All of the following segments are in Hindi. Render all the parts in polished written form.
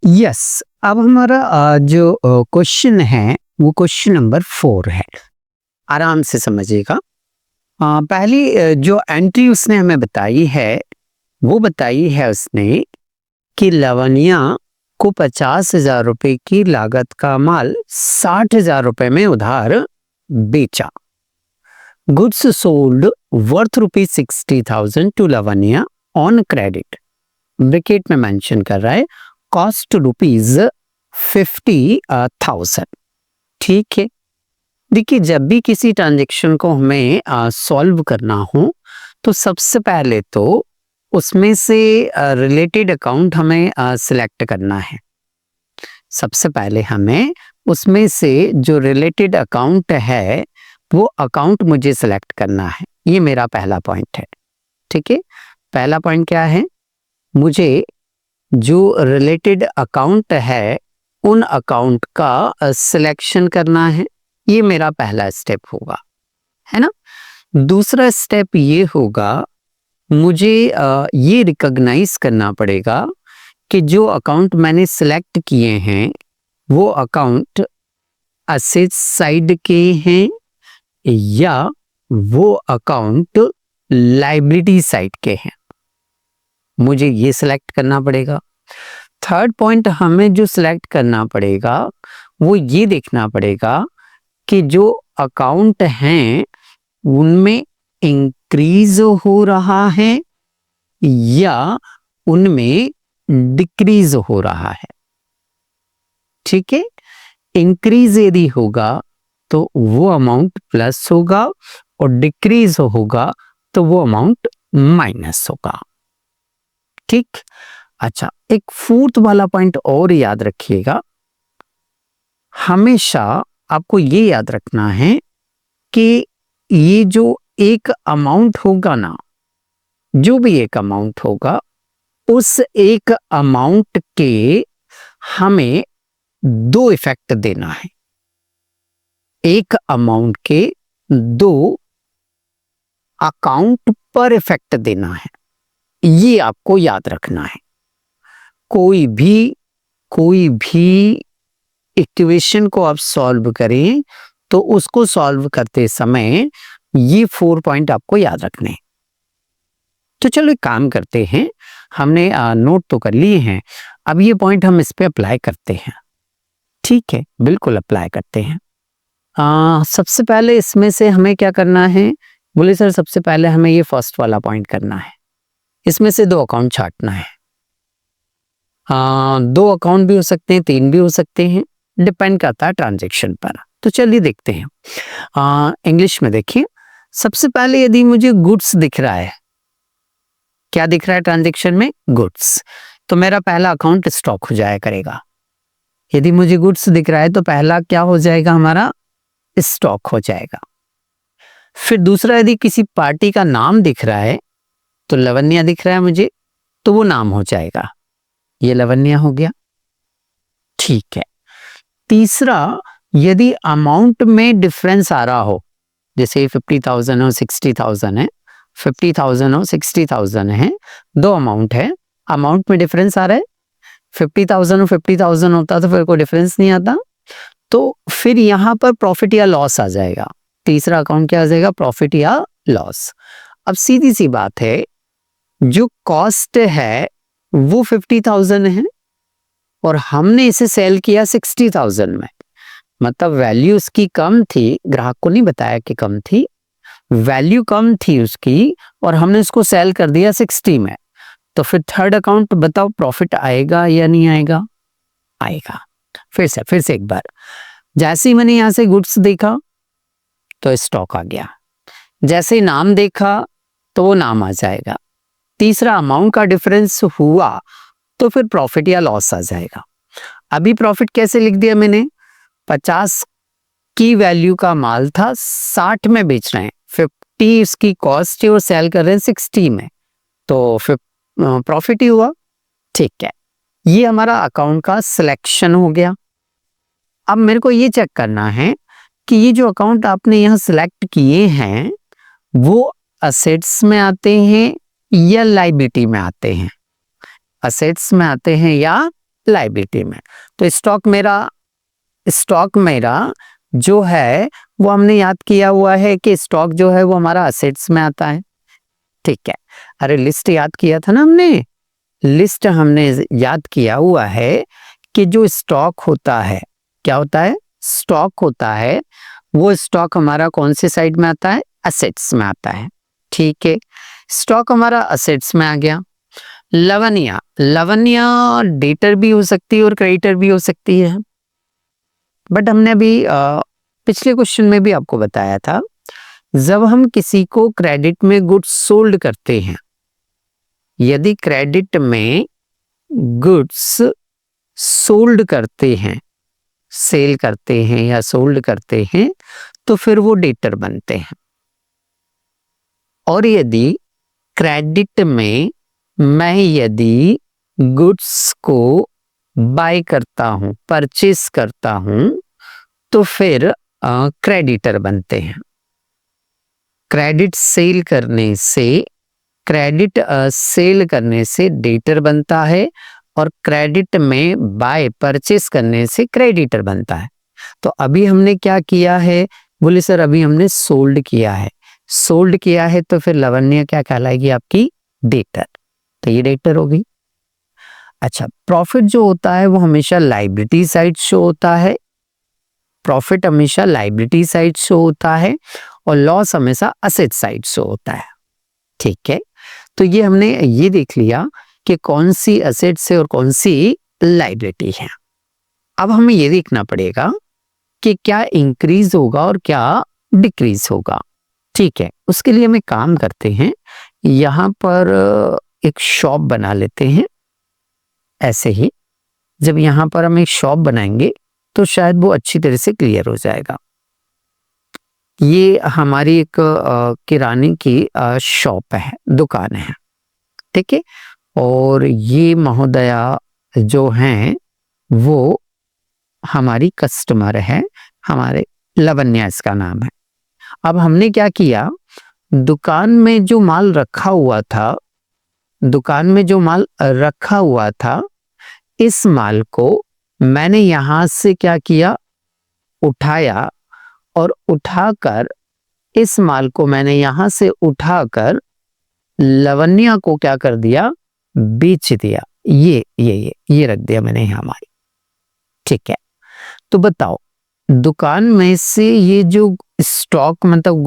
यस। अब हमारा जो क्वेश्चन है वो क्वेश्चन नंबर 4 है। आराम से समझिएगा। पहली जो एंट्री उसने हमें बताई है वो बताई है उसने कि लवनिया को 50,000 रुपए की लागत का माल 60,000 रुपए में उधार बेचा। Goods sold worth ₹60,000 to Lavaniya on credit. Bracket में मेंशन कर रहा है कॉस्ट ₹50,000। ठीक है। देखिए, जब भी किसी ट्रांजेक्शन को हमें सॉल्व करना हो तो सबसे पहले तो उसमें से रिलेटेड अकाउंट हमें सिलेक्ट करना है। सबसे पहले हमें उसमें से जो रिलेटेड अकाउंट है वो अकाउंट मुझे सिलेक्ट करना है। ये मेरा पहला पॉइंट है। ठीक है। पहला पॉइंट क्या है? मुझे जो रिलेटेड अकाउंट है उन अकाउंट का सिलेक्शन करना है। ये मेरा पहला स्टेप होगा, है ना। दूसरा स्टेप ये होगा, मुझे ये रिकॉग्नाइज करना पड़ेगा कि जो अकाउंट मैंने सिलेक्ट किए हैं वो अकाउंट असेट साइड के हैं या वो अकाउंट लायबिलिटी साइड के हैं। मुझे ये सिलेक्ट करना पड़ेगा। थर्ड पॉइंट हमें जो सिलेक्ट करना पड़ेगा वो ये देखना पड़ेगा कि जो अकाउंट हैं उनमें इंक्रीज हो रहा है या उनमें डिक्रीज हो रहा है। ठीक है। इंक्रीज यदि होगा तो वो अमाउंट प्लस होगा और डिक्रीज होगा तो वो अमाउंट माइनस होगा। ठीक। अच्छा, एक फोर्थ वाला पॉइंट और याद रखिएगा। हमेशा आपको ये याद रखना है कि ये जो एक अमाउंट होगा ना, जो भी एक अमाउंट होगा उस एक अमाउंट के हमें दो इफेक्ट देना है। एक अमाउंट के दो अकाउंट पर इफेक्ट देना है। ये आपको याद रखना है। कोई भी इक्वेशन को आप सॉल्व करें तो उसको सॉल्व करते समय ये 4 पॉइंट आपको याद रखने हैं। तो चलो एक काम करते हैं, हमने नोट तो कर लिए हैं, अब ये पॉइंट हम इस पे अप्लाई करते हैं। ठीक है, बिल्कुल अप्लाई करते हैं। सबसे पहले इसमें से हमें क्या करना है? बोले सर सबसे पहले हमें ये फर्स्ट वाला पॉइंट करना है। इसमें से दो अकाउंट छांटना है। दो अकाउंट भी हो सकते हैं, तीन भी हो सकते हैं, डिपेंड करता है ट्रांजेक्शन पर। तो चलिए देखते हैं। इंग्लिश में देखिए, सबसे पहले यदि मुझे गुड्स दिख रहा है, क्या दिख रहा है ट्रांजेक्शन में? गुड्स। तो मेरा पहला अकाउंट स्टॉक हो जाया करेगा। यदि मुझे गुड्स दिख रहा है तो पहला क्या हो जाएगा? हमारा स्टॉक हो जाएगा। फिर दूसरा, यदि किसी पार्टी का नाम दिख रहा है तो लवन्या दिख रहा है मुझे, तो वो नाम हो जाएगा। ये लवन्या हो गया। ठीक है। तीसरा, यदि अमाउंट में डिफरेंस आ रहा हो, जैसे 50,000 और 60,000 है, 50,000 और 60,000 है, दो अमाउंट है, अमाउंट में डिफरेंस आ रहा है, 50,000 और 50,000 होता तो फिर कोई डिफरेंस नहीं आता, तो फिर यहां पर प्रॉफिट या लॉस आ जाएगा। तीसरा अकाउंट क्या आ जाएगा? प्रॉफिट या लॉस। अब सीधी सी बात है, जो कॉस्ट है वो 50,000 है और हमने इसे सेल किया 60,000 में, मतलब वैल्यू उसकी कम थी, ग्राहक को नहीं बताया कि कम थी, वैल्यू कम थी उसकी और हमने इसको सेल कर दिया 60 में। तो फिर थर्ड अकाउंट बताओ, प्रॉफिट आएगा या नहीं आएगा? आएगा। फिर से एक बार, जैसे ही मैंने यहां से गुड्स देखा तो स्टॉक आ गया, जैसे ही नाम देखा तो वो नाम आ जाएगा। तीसरा, अमाउंट का डिफरेंस हुआ तो फिर प्रॉफिट या लॉस आ जाएगा। अभी प्रॉफिट कैसे लिख दिया मैंने? 50 की वैल्यू का माल था, 60 में बेच रहे हैं, 50 इसकी कॉस्ट है और सेल कर रहे हैं 60 में, तो फिर प्रॉफिट ही हुआ। ठीक है, ये हमारा अकाउंट का सिलेक्शन हो गया। अब मेरे को ये चेक करना है कि ये जो अकाउंट आपने यहाँ सिलेक्ट किए हैं वो असेट्स में आते हैं या लायबिलिटी में आते हैं? असेट्स में आते हैं या लायबिलिटी में। तो स्टॉक मेरा जो है वो हमने याद किया हुआ है कि स्टॉक जो है वो हमारा असेट्स में आता है। ठीक है, अरे लिस्ट याद किया था ना हमने, लिस्ट हमने याद किया हुआ है कि जो स्टॉक होता है, क्या होता है, स्टॉक होता है, वो स्टॉक हमारा कौन से साइड में आता है, असेट्स में आता है। ठीक है, स्टॉक हमारा असेट्स में आ गया। लवनिया, लवनिया डेटर भी हो सकती है और क्रेडिटर भी हो सकती है, बट हमने अभी पिछले क्वेश्चन में भी आपको बताया था, जब हम किसी को क्रेडिट में गुड्स सोल्ड करते हैं, यदि क्रेडिट में गुड्स सोल्ड करते हैं, सेल करते हैं या सोल्ड करते हैं, तो फिर वो डेटर बनते हैं। और यदि क्रेडिट में मैं यदि गुड्स को बाय करता हूं, परचेस करता हूं, तो फिर क्रेडिटर बनते हैं। क्रेडिट सेल करने से डेटर बनता है और क्रेडिट में बाय परचेस करने से क्रेडिटर बनता है। तो अभी हमने क्या किया है, बोले सर अभी हमने सोल्ड किया है, सोल्ड किया है तो फिर लवन्य क्या कहलाएगी आपकी, डेटर। तो ये डेटर होगी। अच्छा, प्रॉफिट जो होता है वो हमेशा लायबिलिटी साइड शो होता है, प्रॉफिट हमेशा लायबिलिटी साइड शो होता है और लॉस हमेशा असेट साइड शो होता है। ठीक है, तो ये हमने ये देख लिया कि कौन सी असेट्स है और कौन सी लायबिलिटी है। अब हमें ये देखना पड़ेगा कि क्या इंक्रीज होगा और क्या डिक्रीज होगा। ठीक है, उसके लिए हम एक काम करते हैं, यहां पर एक शॉप बना लेते हैं। ऐसे ही जब यहां पर हम एक शॉप बनाएंगे तो शायद वो अच्छी तरह से क्लियर हो जाएगा। ये हमारी एक किराने की शॉप है, दुकान है। ठीक है, और ये महोदया जो हैं वो हमारी कस्टमर है, हमारे लवन्या इसका नाम है। अब हमने क्या किया, दुकान में जो माल रखा हुआ था, इस माल को मैंने यहां से क्या किया, उठाया, और उठाकर इस माल को मैंने यहां से उठाकर लवन्या को क्या कर दिया, बेच दिया। ये रख दिया मैंने यहां माल। ठीक है, तो बताओ दुकान में से ये जो स्टॉक मतलब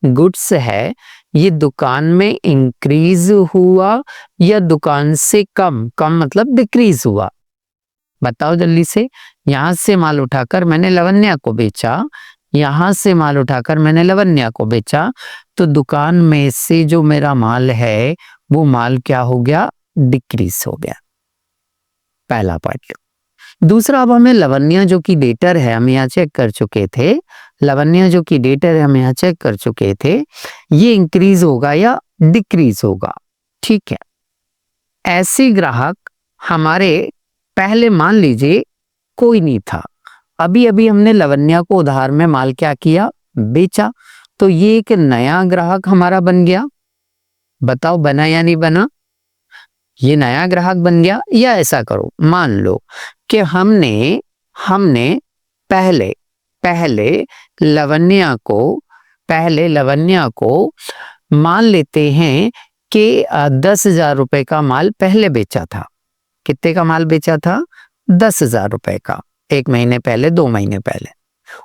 गुड्स है, ये दुकान में इंक्रीज हुआ या दुकान से कम मतलब डिक्रीज हुआ, बताओ जल्दी से। यहां से माल उठाकर मैंने लवन्या को बेचा, यहां से माल उठाकर मैंने लवन्या को बेचा, तो दुकान में से जो मेरा माल है वो माल क्या हो गया, डिक्रीज हो गया। पहला पॉइंट। दूसरा, अब हमें लवन्या जो कि डेटर है, हम यहाँ चेक कर चुके थे, लवन्या जो कि डेटर है हम यहाँ चेक कर चुके थे, ये इंक्रीज होगा या डिक्रीज होगा। ठीक है, ऐसे ग्राहक हमारे पहले मान लीजिए कोई नहीं था, अभी अभी हमने लवन्या को उधार में माल क्या किया, बेचा, तो ये एक नया ग्राहक हमारा बन गया। बताओ बना या नहीं बना, ये नया ग्राहक बन गया। या ऐसा करो, मान लो कि हमने पहले लवन्या को मान लेते हैं कि 10,000 रुपए का माल पहले बेचा था। कितने का माल बेचा था, 10,000 रुपए का, 1 महीने पहले, 2 महीने पहले।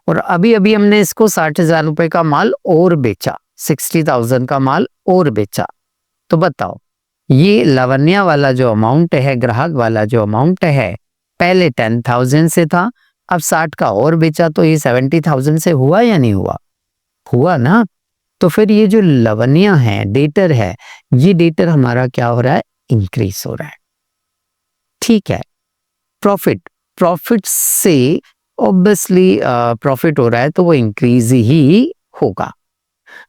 और अभी अभी हमने इसको 60,000 रुपए का माल और बेचा, 60,000 का माल और बेचा। तो बताओ ये लवन्या वाला जो अमाउंट है, ग्राहक वाला जो अमाउंट है, पहले 10,000 से था, अब 60 का और बेचा, तो ये 70,000 से हुआ या नहीं हुआ, हुआ ना। तो फिर ये जो लवन्या है, डेटर है, ये डेटर हमारा क्या हो रहा है, इंक्रीज हो रहा है। ठीक है, प्रॉफिट से ऑब्वियसली प्रॉफिट हो रहा है तो वो इंक्रीज ही होगा।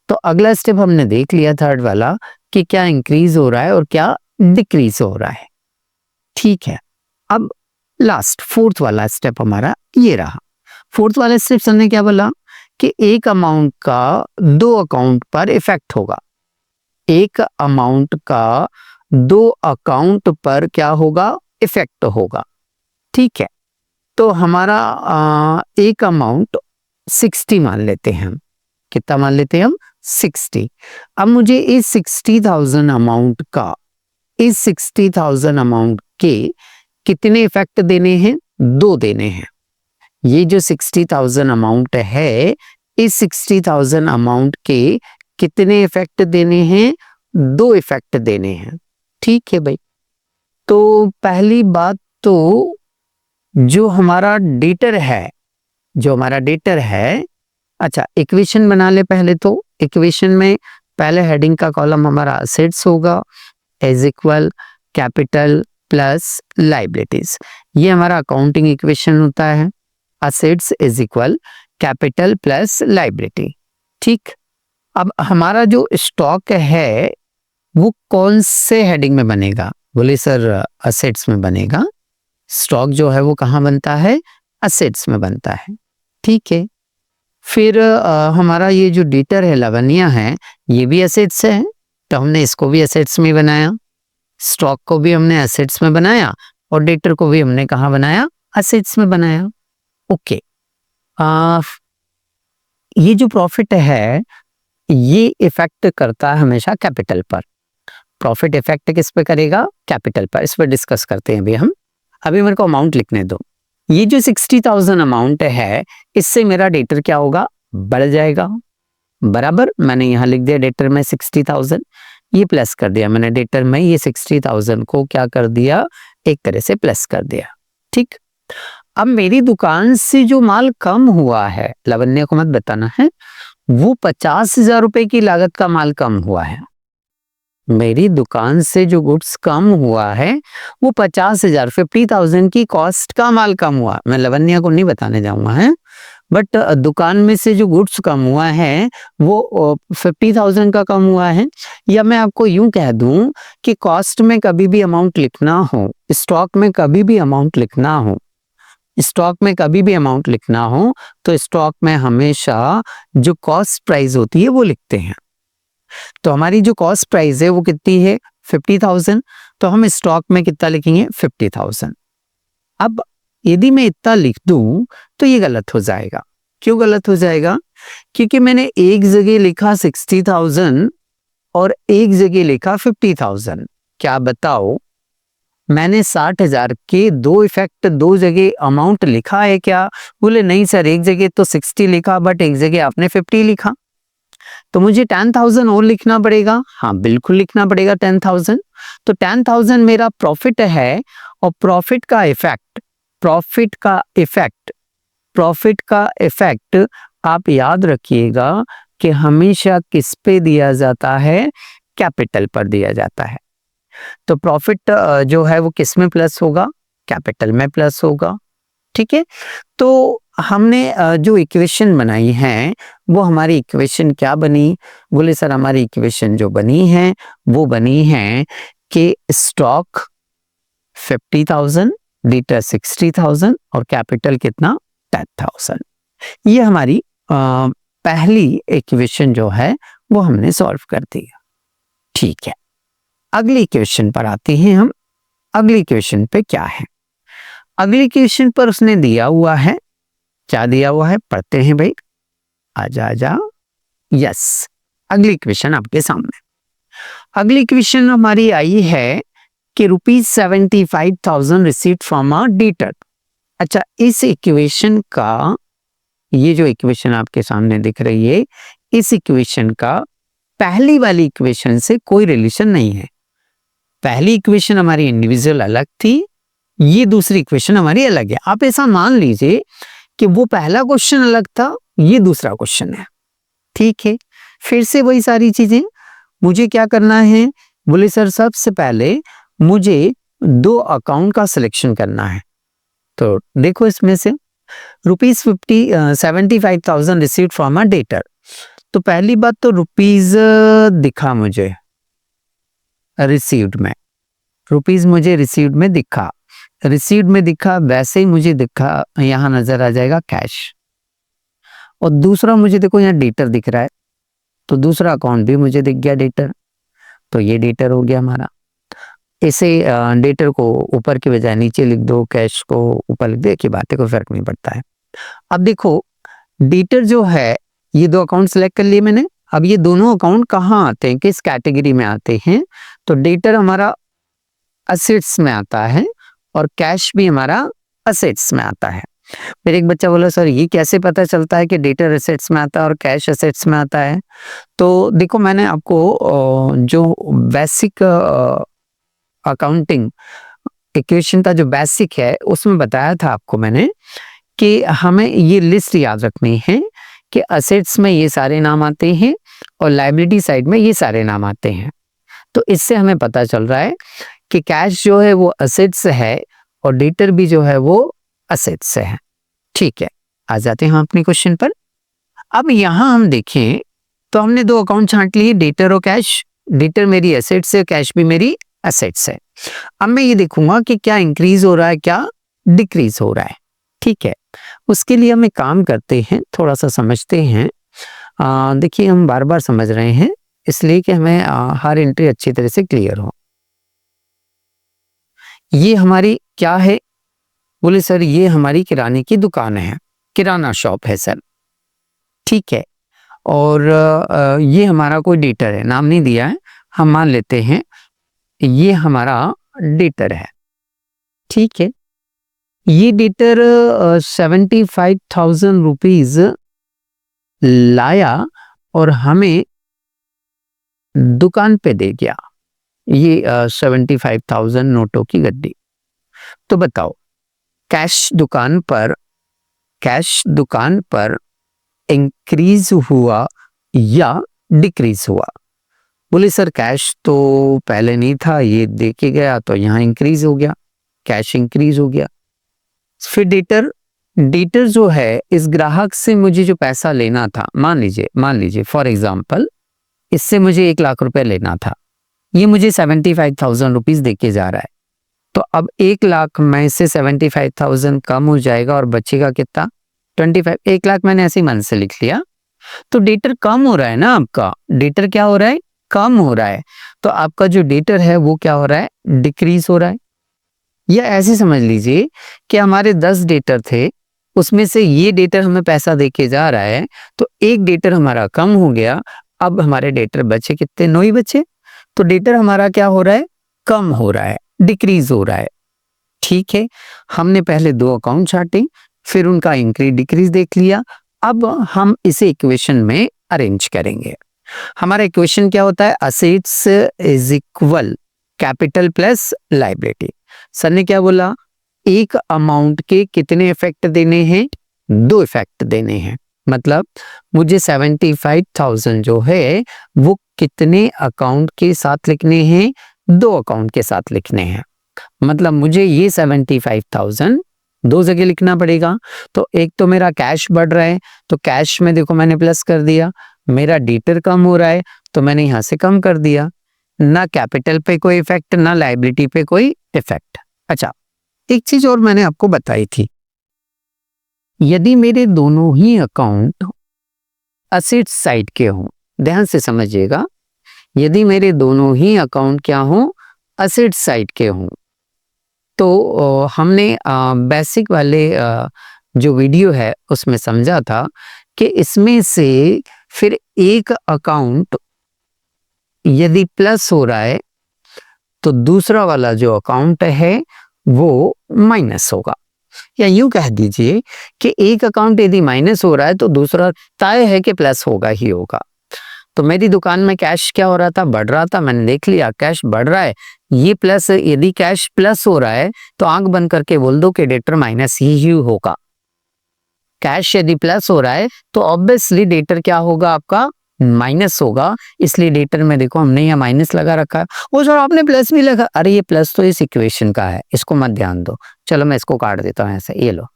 तो अगला स्टेप हमने देख लिया, थर्ड वाला, कि क्या इंक्रीज हो रहा है और क्या डिक्रीज हो रहा है। ठीक है, अब लास्ट फोर्थ वाला स्टेप हमारा ये रहा। फोर्थ वाला स्टेप हमने क्या बोला कि एक अमाउंट का 2 अकाउंट पर इफेक्ट होगा, एक अमाउंट का दो अकाउंट पर क्या होगा, इफेक्ट होगा। ठीक है, तो हमारा एक अमाउंट 60 मान लेते हैं हम। कितना मान लेते हैं हम, 60। अब मुझे इस 60,000 अमाउंट का, इस 60,000 अमाउंट के कितने इफेक्ट देने हैं, दो देने हैं। ये जो 60,000 अमाउंट है, इस 60,000 अमाउंट के कितने इफेक्ट देने हैं, दो इफेक्ट देने हैं। ठीक है भाई, तो पहली बात तो जो हमारा डेटर है, जो हमारा डेटर है, अच्छा इक्वेशन बना ले पहले। तो इक्वेशन में पहले हेडिंग का कॉलम हमारा असेट्स होगा, is equal capital plus liabilities. ये हमारा अकाउंटिंग इक्वेशन होता है, assets is equal capital plus liability. ठीक, अब हमारा जो स्टॉक है वो कौन से हेडिंग में बनेगा, बोले सर असेट्स में बनेगा। स्टॉक जो है वो कहाँ बनता है, असेट्स में बनता है। ठीक है, फिर हमारा ये जो डेटर है, लावण्या है, ये भी एसेट्स है, तो हमने इसको भी एसेट्स में बनाया। स्टॉक को भी हमने एसेट्स में बनाया और डेटर को भी हमने कहाँ बनाया, एसेट्स में बनाया। ओके, ये जो प्रॉफिट है ये इफेक्ट करता है हमेशा कैपिटल पर। प्रॉफिट इफेक्ट किस पे करेगा, कैपिटल पर। इस पर डिस्कस करते हैं अभी हम। अभी मेरे को अमाउंट लिखने दो। ये जो 60,000 अमाउंट है, इससे मेरा डेटर क्या होगा, बढ़ जाएगा। बराबर, मैंने यहाँ लिख दिया डेटर में 60,000, ये प्लस कर दिया मैंने डेटर में, ये 60,000 को क्या कर दिया, एक तरह से प्लस कर दिया। ठीक, अब मेरी दुकान से जो माल कम हुआ है, लावण्य को मत बताना है, वो 50,000 रुपए की लागत का माल कम हुआ है। मेरी दुकान से जो गुड्स कम हुआ है वो 50,000, 50,000 की कॉस्ट का माल कम हुआ। मैं लावण्य को नहीं बताने जाऊंगा है, बट दुकान में से जो गुड्स कम हुआ है वो 50,000 का कम हुआ है। या मैं आपको यूं कह दूं कि कॉस्ट में कभी भी अमाउंट लिखना हो, स्टॉक में कभी भी अमाउंट लिखना हो, स्टॉक में कभी भी अमाउंट लिखना हो, तो स्टॉक में हमेशा जो कॉस्ट प्राइस होती है वो लिखते हैं। तो हमारी जो कॉस्ट प्राइस है वो कितनी है, 50,000, तो हम स्टॉक में कितना लिखेंगे, 50,000। अब यदि मैं इतना लिख दूं तो ये गलत हो जाएगा। क्यों गलत हो जाएगा, क्योंकि मैंने एक जगह लिखा 60,000 और एक जगह लिखा 50,000। क्या बताओ, मैंने 60,000 के दो इफेक्ट दो जगह अमाउंट लिखा है क्या? बोले नहीं सर, एक जगह तो 60 लिखा बट एक जगह आपने 50 लिखा, तो मुझे 10,000 और लिखना पड़ेगा। हाँ बिल्कुल लिखना पड़ेगा 10,000। तो 10,000 मेरा प्रॉफिट है, और प्रॉफिट का इफेक्ट, प्रॉफिट का इफेक्ट, प्रॉफिट का इफेक्ट आप याद रखिएगा कि हमेशा किस पे दिया जाता है, कैपिटल पर दिया जाता है। तो प्रॉफिट जो है वो किस में प्लस होगा, कैपिटल में प्लस होगा। ठीक है, तो हमने जो इक्वेशन बनाई है वो हमारी इक्वेशन क्या बनी, बोले सर हमारी इक्वेशन जो बनी है वो बनी है कि स्टॉक 50,000, डेटर 60,000 और कैपिटल कितना, 10,000। ये हमारी पहली इक्वेशन जो है वो हमने सॉल्व कर दी। ठीक है, अगली इक्वेशन पर आते हैं हम। अगली इक्वेशन पे क्या है, अगली इक्वेशन पर उसने दिया हुआ है, क्या दिया हुआ है, पढ़ते हैं भाई, आजा आजा। यस, अगली इक्वेशन आपके सामने। अगली इक्वेशन हमारी आई है कि ₹75,000 रिसीव्ड फ्रॉम अ डेटर। अच्छा, इस इक्वेशन का, ये जो इक्वेशन आपके सामने दिख रही है, इस इक्वेशन का पहली वाली इक्वेशन से कोई रिलेशन नहीं है। पहली इक्वेशन हमारी इंडिविजुअल अलग थी, ये दूसरी इक्वेशन हमारी अलग है। आप ऐसा मान लीजिए कि वो पहला क्वेश्चन अलग था, ये दूसरा क्वेश्चन है। ठीक है, फिर से वही सारी चीजें, मुझे क्या करना है, बोले सर सबसे पहले मुझे दो अकाउंट का सिलेक्शन करना है। तो देखो इसमें से ₹75,000 रिसीव्ड फ्रॉम अ डेटर, तो पहली बात तो रुपीज दिखा मुझे रिसीव्ड में, रुपीज मुझे रिसीव्ड में दिखा, रिसीव्ड में दिखा, वैसे ही मुझे दिखा यहां नजर आ जाएगा कैश। और दूसरा मुझे देखो यहाँ डेटर दिख रहा है, तो दूसरा अकाउंट भी मुझे दिख गया डेटर, तो ये डेटर हो गया हमारा। इसे डेटर को ऊपर की बजाय नीचे लिख दो, कैश को ऊपर लिख दो, एक ही बात है, कोई फर्क नहीं पड़ता है। अब देखो डेटर जो है, ये दो अकाउंट सेलेक्ट कर लिए मैंने। अब ये दोनों अकाउंट कहाँ आते हैं, किस कैटेगरी में आते हैं? तो डेटर हमारा असेट्स में आता है और कैश भी हमारा असेट्स में आता है। फिर एक बच्चा बोला सर ये कैसे पता चलता है कि डेटर असेट्स में आता है और कैश असेट्स में आता है? तो देखो मैंने आपको जो बेसिक अकाउंटिंग इक्वेशन का जो बेसिक है उसमें बताया था आपको मैंने कि हमें ये लिस्ट याद रखनी है कि असेट्स में ये सारे नाम आते हैं और लायबिलिटी साइड में ये सारे नाम आते हैं। तो इससे हमें पता चल रहा है कि कैश जो है वो असेट्स है और डेटर भी जो है वो असेट्स है। ठीक है, आ जाते हैं हम अपने क्वेश्चन पर। अब यहां हम देखें तो हमने दो अकाउंट छांट लिए, डेटर और कैश। डेटर मेरी एसेट्स है, कैश भी मेरी एसेट्स है। अब मैं ये देखूंगा कि क्या इंक्रीज हो रहा है, क्या डिक्रीज हो रहा है। ठीक है, उसके लिए हम एक काम करते हैं, थोड़ा सा समझते हैं। देखिए हम बार बार समझ रहे हैं इसलिए कि हमें हर एंट्री अच्छी तरह से क्लियर हो। ये हमारी क्या है? बोले सर ये हमारी किराने की दुकान है, किराना शॉप है सर। ठीक है, और ये हमारा कोई डेटर है, नाम नहीं दिया है, हम मान लेते हैं ये हमारा डेटर है। ठीक है, ये डेटर 75,000 रुपीज लाया और हमें दुकान पे दे गया, ये 75,000 नोटों की गड्डी। तो बताओ कैश दुकान पर इंक्रीज हुआ या डिक्रीज हुआ? बोले सर कैश तो पहले नहीं था, ये दे के गया तो यहाँ इंक्रीज हो गया, कैश इंक्रीज हो गया। फिर डेटर जो है इस ग्राहक से मुझे जो पैसा लेना था, मान लीजिए फॉर एग्जाम्पल इससे मुझे 1 लाख रुपए लेना था, ये मुझे 75,000 रुपीज दे के जा रहा है। तो अब 1 लाख में से 75,000 कम हो जाएगा और बचेगा कितना? 25। 1 लाख मैंने ऐसे ही मन से लिख लिया। तो डेटर कम हो रहा है ना, आपका डेटर क्या हो रहा है? कम हो रहा है। तो आपका जो डेटर है वो क्या हो रहा है? डिक्रीज हो रहा है। या ऐसे समझ लीजिए कि हमारे 10 डेटर थे, उसमें से ये डेटर हमें पैसा देके जा रहा है, तो एक डेटर हमारा कम हो गया। अब हमारे डेटर बचे कितने? 9 ही बचे। तो डेटर हमारा क्या हो रहा है? कम हो रहा है, डिक्रीज हो रहा है। ठीक है, हमने पहले दो अकाउंट छाटे, फिर उनका इंक्रीज डिक्रीज देख लिया। अब हम इसे इक्वेशन में अरेंज करेंगे। हमारा इक्वेशन क्या होता है? Assets is equal capital plus liability. Sir ने क्या बोला? एक अमाउंट के कितने इफेक्ट देने हैं? 2 इफेक्ट देने हैं। मतलब मुझे 75,000 जो है वो कितने अकाउंट के साथ लिखने हैं? 2 अकाउंट के साथ लिखने हैं। मतलब मुझे ये 75,000 2 जगह लिखना पड़ेगा। तो एक तो मेरा कैश बढ़ रहा है, तो कैश में देखो मैंने प्लस कर दिया। मेरा डेटर कम हो रहा है तो मैंने यहां से कम कर दिया। ना कैपिटल पे कोई इफेक्ट, ना लायबिलिटी पे कोई इफेक्ट। अच्छा, एक चीज और मैंने आपको बताई थी, यदि मेरे दोनों ही अकाउंट असेट साइड के हों, ध्यान से समझिएगा, यदि मेरे दोनों ही अकाउंट क्या हों? असेट साइड के हों, तो हमने बेसिक वाले जो वीडियो है उसमें समझा था कि इसमें से फिर एक अकाउंट यदि प्लस हो रहा है तो दूसरा वाला जो अकाउंट है वो माइनस होगा। या यूं कह दीजिए कि एक अकाउंट यदि माइनस हो रहा है तो दूसरा तय है कि प्लस होगा ही होगा। तो मेरी दुकान में कैश क्या हो रहा था? बढ़ रहा था। मैंने देख लिया कैश बढ़ रहा है, ये प्लस, यदि कैश प्लस हो रहा है तो आंख बंद करके बोल दो कि डेटर माइनस ही होगा। कैश यदि प्लस हो रहा है तो ऑब्वियसली डेटर क्या होगा? आपका माइनस होगा। इसलिए डेटर में देखो हमने यहाँ माइनस लगा रखा है। वो सर आपने प्लस भी लगा, अरे ये प्लस तो इस इक्वेशन का है, इसको मत ध्यान दो। चलो मैं इसको काट देता हूँ ऐसे, ये लो।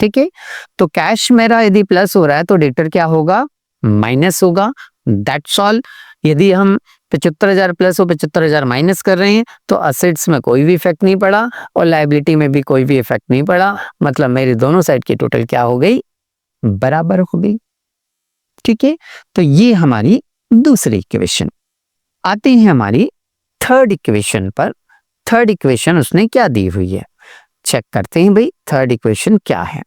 ठीक है, तो कैश मेरा यदि प्लस हो रहा है तो डेटर क्या होगा? माइनस होगा। That's all. यदि हम 75,000 प्लस और 75,000 माइनस कर रहे हैं तो असेट्स में कोई भी इफेक्ट नहीं पड़ा और लायबिलिटी में भी कोई भी इफेक्ट नहीं पड़ा। मतलब मेरी दोनों साइड की टोटल क्या हो गई? बराबर हो गई। ठीक है, तो ये हमारी दूसरी इक्वेशन। आते हैं हमारी थर्ड इक्वेशन पर। थर्ड इक्वेशन उसने क्या दी हुई है, चेक करते हैं भाई थर्ड इक्वेशन क्या है।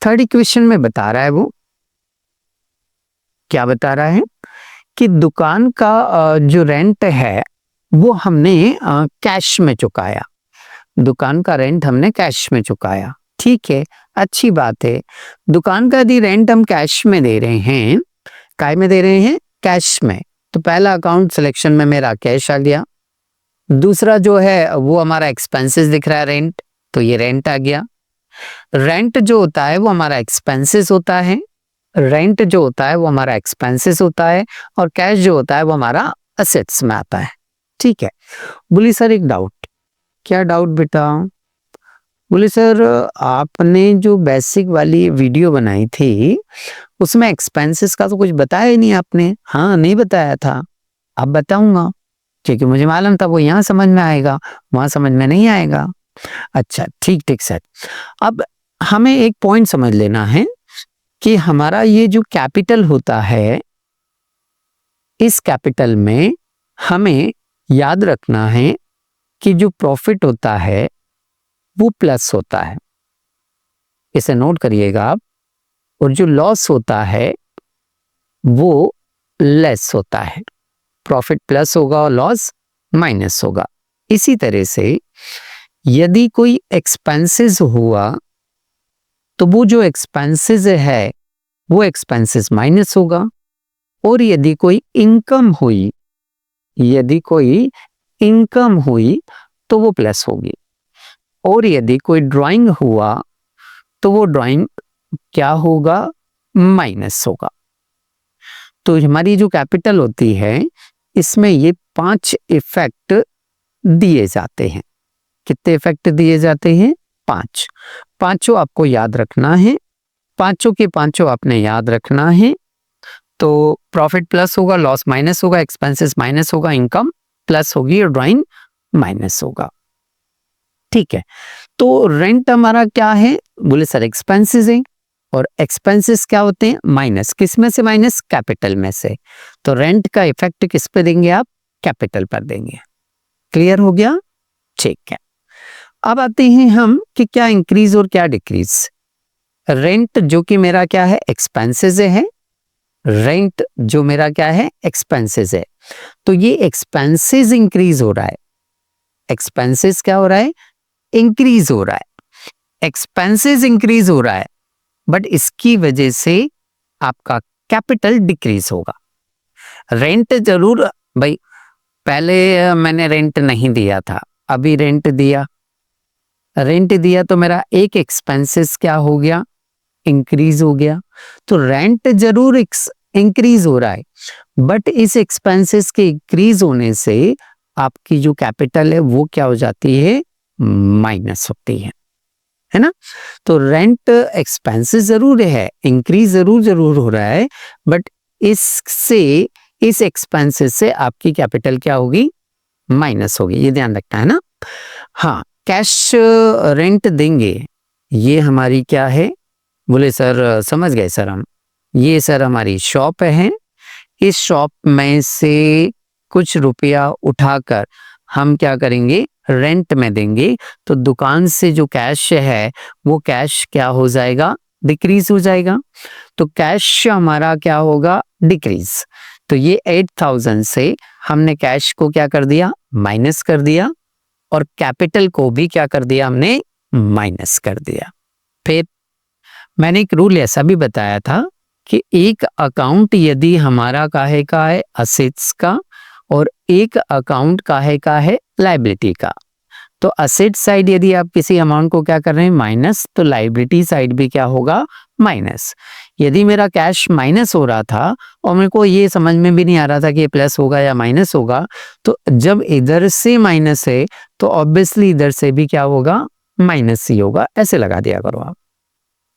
थर्ड इक्वेशन में बता रहा है, वो क्या बता रहा है कि दुकान का जो रेंट है वो हमने कैश में चुकाया, दुकान का रेंट हमने कैश में चुकाया, ठीक है, अच्छी बात है। दुकान का यदि रेंट हम कैश में दे रहे हैं, काय में दे रहे हैं, कैश में, तो पहला अकाउंट सिलेक्शन में मेरा कैश आ गया। दूसरा जो है वो हमारा एक्सपेंसेस दिख रहा है रेंट, तो ये रेंट आ गया। रेंट जो होता है वो हमारा एक्सपेंसेस होता है, रेंट जो होता है वो हमारा एक्सपेंसेस होता है, और कैश जो होता है वो हमारा असेट्स में आता है, ठीक है। बोली सर एक डाउट, क्या डाउट बेटा? बोले सर आपने जो बेसिक वाली वीडियो बनाई थी उसमें एक्सपेंसेस का तो कुछ बताया ही नहीं आपने। हाँ नहीं बताया था, अब बताऊंगा, क्योंकि मुझे मालूम था वो यहाँ समझ में आएगा, वहां समझ में नहीं आएगा। अच्छा ठीक ठीक सर। अब हमें एक पॉइंट समझ लेना है कि हमारा ये जो कैपिटल होता है, इस कैपिटल में हमें याद रखना है कि जो प्रॉफिट होता है वो प्लस होता है, इसे नोट करिएगा आप, और जो लॉस होता है वो लेस होता है। प्रॉफिट प्लस होगा और लॉस माइनस होगा। इसी तरह से यदि कोई एक्सपेंसेस हुआ तो वो जो एक्सपेंसेस है वो एक्सपेंसेस माइनस होगा, और यदि कोई इनकम हुई, यदि कोई इनकम हुई तो वो प्लस होगी, और यदि कोई ड्राइंग हुआ तो वो ड्राइंग क्या होगा, माइनस होगा। तो हमारी जो कैपिटल होती है इसमें ये 5 इफेक्ट दिए जाते हैं। कितने इफेक्ट दिए जाते हैं? 5। पांचों आपको याद रखना है, पांचों के पांचों आपने याद रखना है। तो प्रॉफिट प्लस होगा, लॉस माइनस होगा, एक्सपेंसेस माइनस होगा, इनकम प्लस होगी और ड्राइंग माइनस होगा, ठीक है। तो रेंट हमारा क्या है? बोले सर एक्सपेंसेस है, और एक्सपेंसेस क्या होते हैं? माइनस, किस में से माइनस? कैपिटल में से। तो रेंट का इफेक्ट किस पे देंगे आप? कैपिटल पर देंगे। क्लियर हो गया? ठीक है। अब आते हैं हम कि क्या इंक्रीज और क्या डिक्रीज। रेंट जो कि मेरा क्या है? एक्सपेंसेस है। रेंट जो मेरा क्या है? एक्सपेंसेस है। तो ये एक्सपेंसेस इंक्रीज हो रहा है, एक्सपेंसेस क्या हो रहा है? इंक्रीज हो रहा है। एक्सपेंसेस इंक्रीज हो रहा है, बट इसकी वजह से आपका कैपिटल डिक्रीज होगा। रेंट जरूर भाई, पहले मैंने रेंट नहीं दिया था, अभी रेंट दिया, रेंट दिया तो मेरा एक एक्सपेंसेस क्या हो गया? इंक्रीज हो गया। तो रेंट जरूर इंक्रीज हो रहा है, बट इस एक्सपेंसेस के इंक्रीज होने से आपकी जो कैपिटल है वो क्या हो जाती है? माइनस होती है ना। तो रेंट एक्सपेंसेस जरूर है, इंक्रीज जरूर हो रहा है, बट इससे, इस एक्सपेंसेस से आपकी कैपिटल क्या होगी? माइनस होगी, ये ध्यान रखना है ना। हाँ, कैश रेंट देंगे, ये हमारी क्या है? बोले सर समझ गए सर हम, ये सर हमारी शॉप है, इस शॉप में से कुछ रुपया उठाकर हम क्या करेंगे? रेंट में देंगे, तो दुकान से जो कैश है वो कैश क्या हो जाएगा? डिक्रीज हो जाएगा। तो कैश हमारा क्या होगा? डिक्रीज। तो ये 8000 से हमने कैश को क्या कर दिया? माइनस कर दिया, और कैपिटल को भी क्या कर दिया? हमने माइनस कर दिया। फिर मैंने एक रूल ऐसा भी बताया था कि एक अकाउंट यदि हमारा काहे का है? असेट्स का, और एक अकाउंट काहे का है? लायबिलिटी का। तो असेट साइड यदि आप किसी अमाउंट को क्या कर रहे हैं? माइनस, तो लायबिलिटी साइड भी क्या होगा? माइनस। यदि मेरा कैश माइनस हो रहा था और मेरे को ये समझ में भी नहीं आ रहा था कि ये प्लस होगा या माइनस होगा, तो जब इधर से माइनस है तो ऑब्वियसली इधर से भी क्या होगा? माइनस ही होगा, ऐसे लगा दिया करो आप,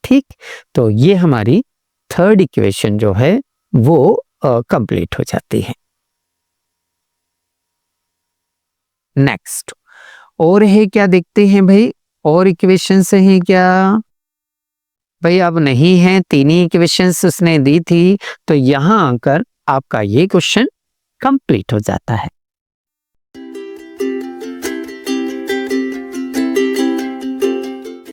ठीक। तो ये हमारी थर्ड इक्वेशन जो है वो कंप्लीट हो जाती है। नेक्स्ट और है क्या, देखते हैं भाई, और इक्वेशन से है क्या? भाई अब नहीं है, 3 ही इक्वेशंस उसने दी थी, तो यहां आकर आपका ये क्वेश्चन कंप्लीट हो जाता है।